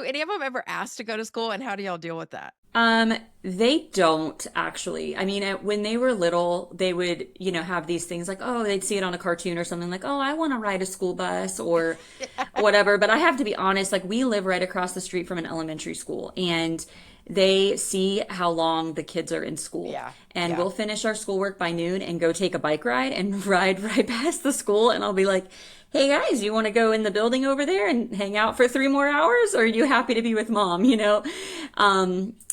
any of them ever asked to go to school, and how do y'all deal with that? They don't actually. I mean, when they were little, they would, have these things like, oh, they'd see it on a cartoon or something like, oh, I want to ride a school bus or whatever. But I have to be honest, like we live right across the street from an elementary school and they see how long the kids are in school. Yeah. And Yeah. we'll finish our schoolwork by noon and go take a bike ride and ride right past the school. And I'll be like, hey guys, you want to go in the building over there and hang out for 3 more hours? Or are you happy to be with mom?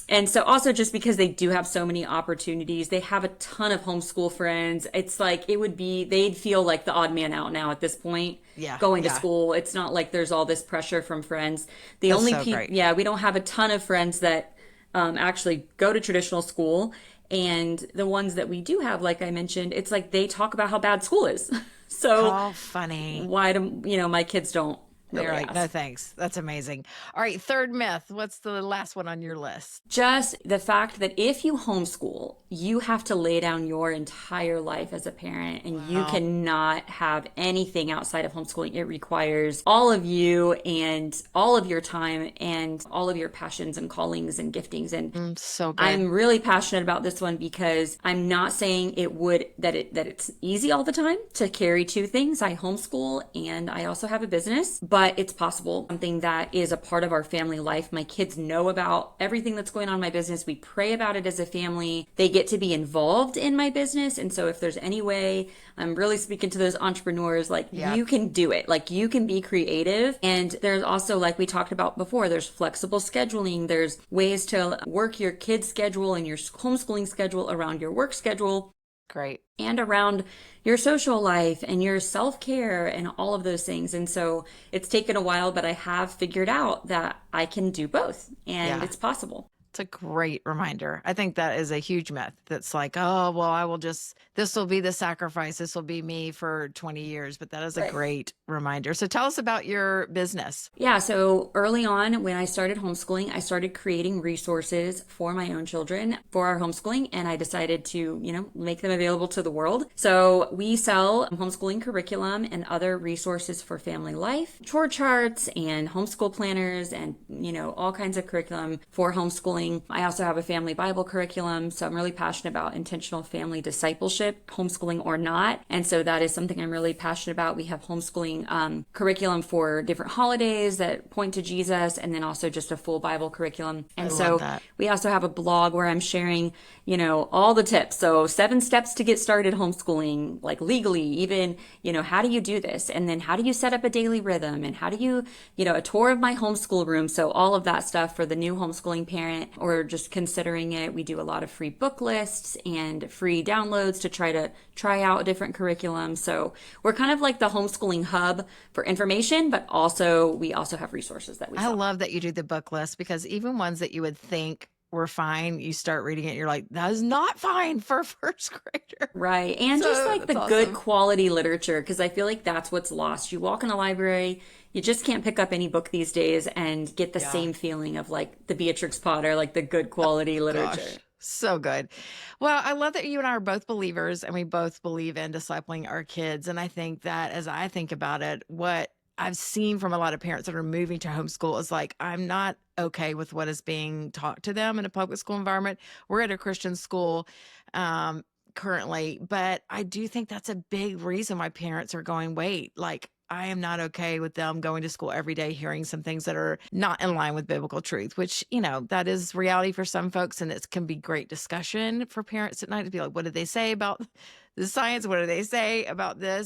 And so also just because they do have so many opportunities, they have a ton of homeschool friends. It's like they'd feel like the odd man out now at this point Yeah. going to Yeah. school. It's not like there's all this pressure from friends. The That's only so people, great. yeah, we don't have a ton of friends that actually go to traditional school. And the ones that we do have, like I mentioned, it's like they talk about how bad school is. So How funny. why do, my kids don't They're really like, no, ask. thanks. That's amazing. All right. Third myth. What's the last one on your list? Just the fact that if you homeschool, you have to lay down your entire life as a parent and you Wow. cannot have anything outside of homeschooling. It requires all of you and all of your time and all of your passions and callings and giftings. And So good. I'm really passionate about this one because I'm not saying that it's easy all the time to carry two things. I homeschool and I also have a business, but it's possible. Something that is a part of our family life. My kids know about everything that's going on in my business. We pray about it as a family. They get to be involved in my business. And so if there's any way, I'm really speaking to those entrepreneurs, like Yeah. you can do it. Like you can be creative. And there's also, like we talked about before, there's flexible scheduling. There's ways to work your kids' schedule and your homeschooling schedule around your work schedule Great. and around your social life and your self-care and all of those things. And so it's taken a while, but I have figured out that I can do both and Yeah. it's possible. It's a great reminder. I think that is a huge myth. That's like, oh, well, this will be the sacrifice. This will be me for 20 years. But that is a Right. great reminder. So tell us about your business. Yeah, so early on when I started homeschooling, I started creating resources for my own children for our homeschooling, and I decided to, make them available to the world. So we sell homeschooling curriculum and other resources for family life, chore charts and homeschool planners and, all kinds of curriculum for homeschooling. I also have a family Bible curriculum, so I'm really passionate about intentional family discipleship, homeschooling or not. And so that is something I'm really passionate about. We have homeschooling curriculum for different holidays that point to Jesus, and then also just a full Bible curriculum. And I so love that. we also have a blog where I'm sharing, all the tips. So 7 steps to get started homeschooling, like legally, even, how do you do this? And then how do you set up a daily rhythm? And how do you, a tour of my homeschool room. So all of that stuff for the new homeschooling parent or just considering it. We do a lot of free book lists and free downloads to try out different curriculum. So we're kind of like the homeschooling hub for information, but we also have resources that we I sell. love that you do the book list because even ones that you would think were fine, you start reading it, you're like, that is not fine for a first grader. Right. And So just like the that's good awesome. quality literature, because I feel like that's what's lost. You walk in a library, you just can't pick up any book these days and get the Yeah. same feeling of like the Beatrix Potter, like the good quality literature. Gosh, so good. Well, I love that you and I are both believers and we both believe in discipling our kids. And I think that as I think about it, what I've seen from a lot of parents that are moving to homeschool is like, I'm not okay with what is being taught to them in a public school environment. We're at a Christian school currently, but I do think that's a big reason why parents are going, wait, like, I am not okay with them going to school every day, hearing some things that are not in line with biblical truth, which, that is reality for some folks. And it can be great discussion for parents at night to be like, what did they say about the science? What do they say about this?